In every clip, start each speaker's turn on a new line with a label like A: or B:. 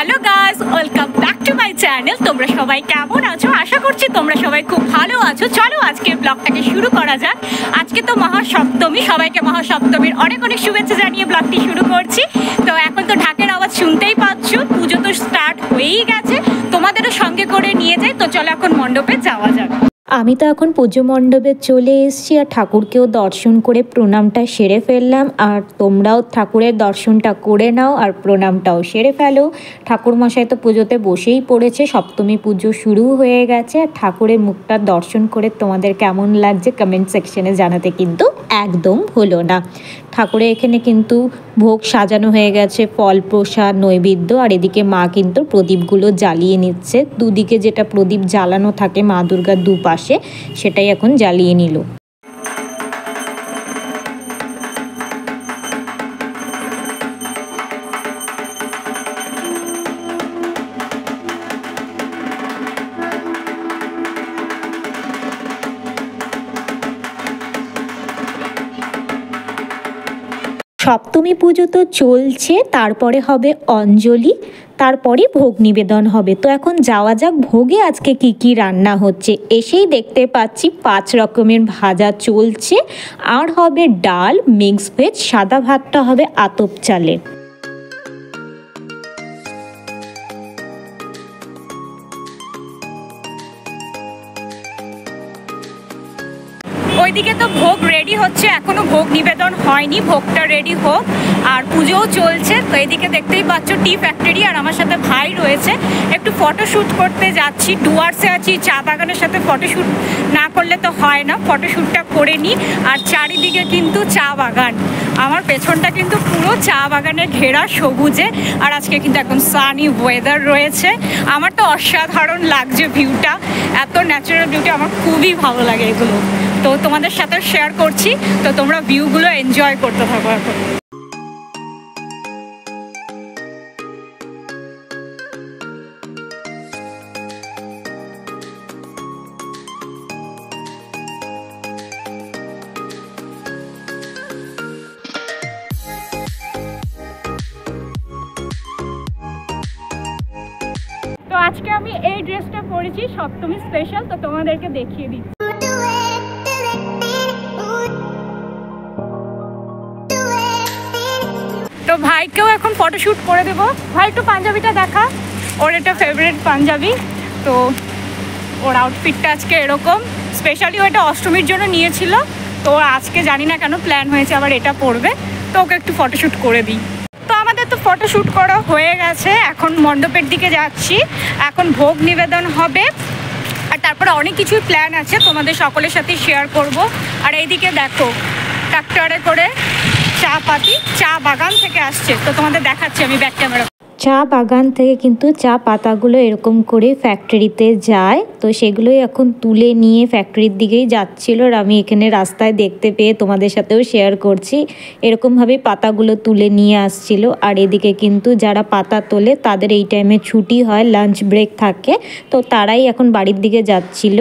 A: Hello guys, welcome back to my channel. তোমরা সবাই কেমন আছো? আশা করছি তোমরা সবাই খুব ভালো আছো। চলো আজকের ব্লগটাকে শুরু করা যাক। আজকে তো মহাসপ্তমী, সবাইকে মহাসপ্তমীর অনেক অনেক শুভেচ্ছা জানিয়ে ব্লগটি শুরু করছি। তো এখন তো ঢাকের আওয়াজ শুনতেই পাচ্ছ, পুজো তো স্টার্ট হয়েই গেছে, তোমাদেরও সঙ্গে করে নিয়ে যাই। তো চলো এখন মণ্ডপে যাওয়া যাক।
B: আমি তো এখন পুজো মণ্ডপে চলে এসেছি আর ঠাকুরকেও দর্শন করে প্রণামটা সেরে ফেললাম। আর তোমরাও ঠাকুরের দর্শনটা করে নাও আর প্রণামটাও সেরে ফেলো। ঠাকুরমশাই তো পুজোতে বসেই পড়েছে, সপ্তমী পুজো শুরু হয়ে গেছে। আর ঠাকুরের মুখটা দর্শন করে তোমাদের কেমন লাগছে কমেন্ট সেকশনে জানাতে কিন্তু একদম হলো না। ঠাকুরের এখানে কিন্তু ভোগ সাজানো হয়ে গেছে, ফল প্রসাদ নৈবেদ্য। আর এদিকে মা কিন্তু প্রদীপগুলো জ্বালিয়ে নিচ্ছে। দুদিকে যেটা প্রদীপ জ্বালানো থাকে মা দুর্গার দুপাশে, সেটাই এখন জ্বালিয়ে নিল। সপ্তমী পুজো তো চলছে, তারপরে হবে অঞ্জলি, তারপরে ভোগ নিবেদন হবে। তো এখন যাওয়া যাক ভোগে আজকে কি কি রান্না হচ্ছে। এসেই দেখতে পাচ্ছি 5 রকমের ভাজা চলছে, আর হবে ডাল, মিক্স ভেজ, সাদা ভাতটা হবে আতপ চালে।
A: ওইদিকে তো ভোগ রেডি হচ্ছে, এখনো ভোগ নিবেদন হয়নি, ভোগটা রেডি হোক। আর পুজোও চলছে। তো এদিকে দেখতেই পাচ্ছ টি ফ্যাক্টরি, আর আমার সাথে ভাই রয়েছে। একটু ফটোশ্যুট করতে যাচ্ছি, ডুয়ার্সে আছি, চা বাগানের সাথে ফটোশ্যুট না করলে তো হয় না, ফটোশ্যুটটা করে নিই। আর চারিদিকে কিন্তু চা বাগান, আমার পেছনটা কিন্তু পুরো চা বাগানে ঘেরা সবুজে। আর আজকে কিন্তু একদম সানি ওয়েদার রয়েছে, আমার তো অসাধারণ লাগছে ভিউটা, এত ন্যাচারাল বিউটি, আমার খুবই ভালো লাগে এগুলো। তো তোমাদের সাথে শেয়ার করছি, তো তোমরা ভিউগুলো এনজয় করতে থাকো এখন। তো আজকে আমি এই ড্রেসটা পরেছি সপ্তমী স্পেশাল, তো তোমাদেরকে দেখিয়ে দিচ্ছি। তো ভাইকেও এখন ফটোশ্যুট করে দেবো। ভাই একটু পাঞ্জাবিটা দেখা, ওর এটা ফেভারিট পাঞ্জাবি। তো ওর আউটফিটটা আজকে এরকম, স্পেশালি ও এটা অষ্টমীর জন্য নিয়েছিল। তো আজকে জানি না কেন প্ল্যান হয়েছে আবার এটা পরবে, তো ওকে একটু ফটোশ্যুট করে দিই। তো আমাদের তো ফটোশ্যুট করা হয়ে গেছে, এখন মণ্ডপের দিকে যাচ্ছি। এখন ভোগ নিবেদন হবে, আর তারপরে অনেক কিছুই প্ল্যান আছে, তোমাদের সকলের সাথে শেয়ার করব। আর এইদিকে দেখো ট্রাক্টরে করে চা পাতি চা বাগান থেকে আসছে, তো তোমাদের দেখাচ্ছি আমি ব্যাক ক্যামেরা।
B: চা বাগান থেকে কিন্তু চা পাতাগুলো এরকম করে ফ্যাক্টরিতে যায়, তো সেগুলোই এখন তুলে নিয়ে ফ্যাক্টরির দিকেই যাচ্ছিল। আর আমি এখানে রাস্তায় দেখতে পেয়ে তোমাদের সাথেও শেয়ার করছি, এরকমভাবেই পাতাগুলো তুলে নিয়ে আসছিল। আর এদিকে কিন্তু যারা পাতা তোলে তাদের এই টাইমে ছুটি হয়, লাঞ্চ ব্রেক থাকে, তো তারাই এখন বাড়ির দিকে যাচ্ছিল।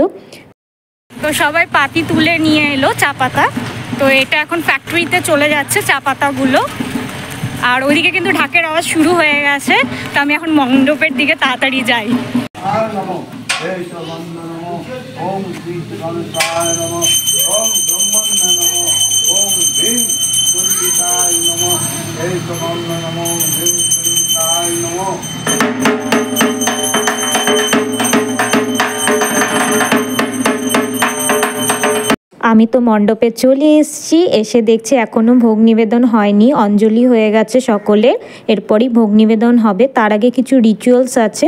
A: তো সবাই পাতি তুলে নিয়ে এলো চা পাতা, তো এটা এখন ফ্যাক্টরিতে চলে যাচ্ছে চা পাতাগুলো। আর ওইদিকে কিন্তু ঢাকের আওয়াজ শুরু হয়ে গেছে, তো আমি এখন মণ্ডপের দিকে তাড়াতাড়ি যাই।
B: আমি তো মণ্ডপে চলে এসেছি, এসে দেখছি এখনও ভোগ নিবেদন হয়নি, অঞ্জলি হয়ে গেছে সকলের, এরপরই ভোগ নিবেদন হবে। তার আগে কিছু রিচুয়ালস আছে।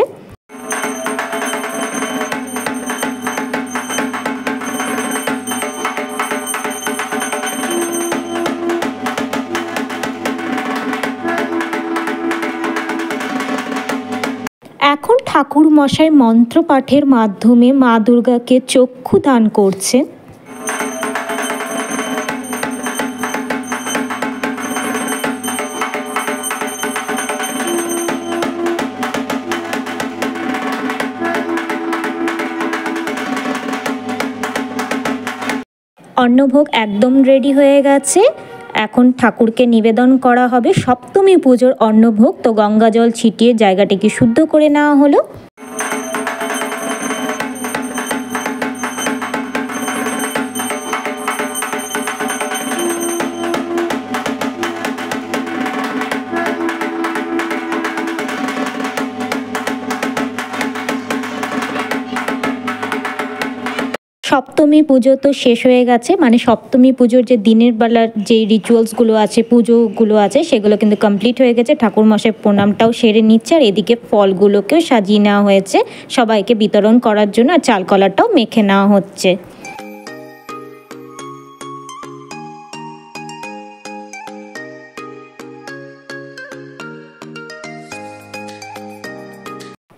B: এখন ঠাকুর মশাই মন্ত্র পাঠের মাধ্যমে মা দুর্গাকে চক্ষু দান করছেন। অন্নভোগ একদম রেডি হয়ে গেছে। এখন ঠাকুরকে নিবেদন করা হবে সপ্তমী পুজোর অন্নভোগ। তো গঙ্গা জল ছিটিয়ে জায়গাটিকে শুদ্ধ করে নেওয়া হলো। সপ্তমী পুজো তো শেষ হয়ে গেছে, মানে সপ্তমী পুজোর যে দিনের বেলার যে রিচুয়ালসগুলো আছে, পুজোগুলো আছে, সেগুলো কিন্তু কমপ্লিট হয়ে গেছে। ঠাকুরমশাই প্রণামটাও সেরে নিচ্ছে, আর এদিকে ফলগুলোকেও সাজিয়ে নেওয়া হয়েছে সবাইকে বিতরণ করার জন্য, আর চাল কলাটাও মেখে নেওয়া হচ্ছে।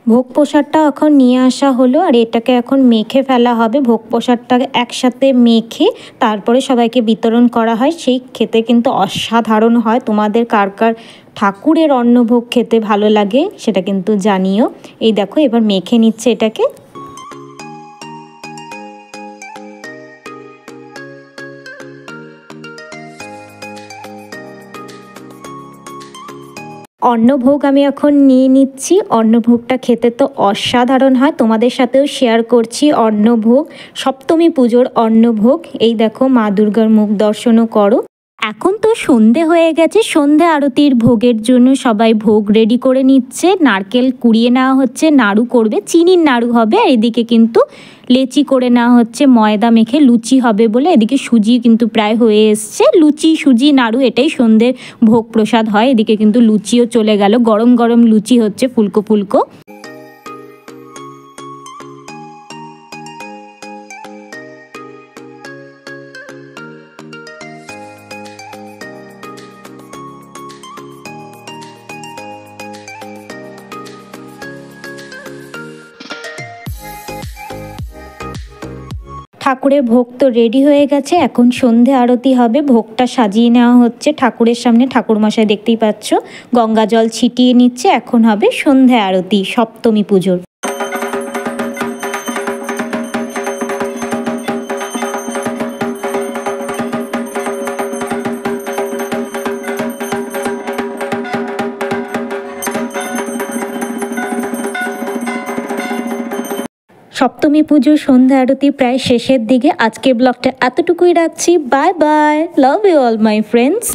B: ভোগ প্রসাদটা এখন নিয়ে আসা হলো, আর এটাকে এখন মেখে ফেলা হবে। ভোগ প্রসাদটাকে একসাথে মেখে তারপরে সবাইকে বিতরণ করা হয়। সেই খেতে কিন্তু অসাধারণ হয়। তোমাদের কার কার ঠাকুরের অন্নভোগ খেতে ভালো লাগে সেটা কিন্তু জানিও। এই দেখো এবার মেখে নিচ্ছে এটাকে। অন্নভোগ আমি এখন নিয়ে নিচ্ছি। অন্নভোগটা খেতে তো অসাধারণ হয়, তোমাদের সাথেও শেয়ার করছি অন্নভোগ, সপ্তমী পুজোর অন্নভোগ। এই দেখো মা দুর্গার মুখ দর্শনও করো। এখন তো সন্ধে হয়ে গেছে, সন্ধে আরতির ভোগের জন্য সবাই ভোগ রেডি করে নিচ্ছে। নারকেল কুড়িয়ে নেওয়া হচ্ছে, নাড়ু করবে, চিনির নাড়ু হবে। আর এদিকে কিন্তু লেচি করে নেওয়া হচ্ছে, ময়দা মেখে লুচি হবে বলে। এদিকে সুজি কিন্তু প্রায় হয়ে এসছে। লুচি, সুজি, নাড়ু এটাই সন্ধ্যের ভোগ প্রসাদ হয়। এদিকে কিন্তু লুচিও চলে গেল, গরম গরম লুচি হচ্ছে ফুলকো ফুলকো। ঠাকুরের ভোগ তো রেডি হয়ে গেছে, এখন সন্ধে আরতি হবে। ভোগটা সাজিয়ে নেওয়া হচ্ছে ঠাকুরের সামনে। ঠাকুরমশাই দেখতেই পাচ্ছ গঙ্গা জল ছিটিয়ে নিচ্ছে। এখন হবে সন্ধে আরতি সপ্তমী পুজোর। সপ্তমী পুজোর সন্ধ্যা আরতি প্রায় শেষের দিকে। আজকের ব্লগটা এতটুকুই রাখছি। Bye bye, love you all my friends.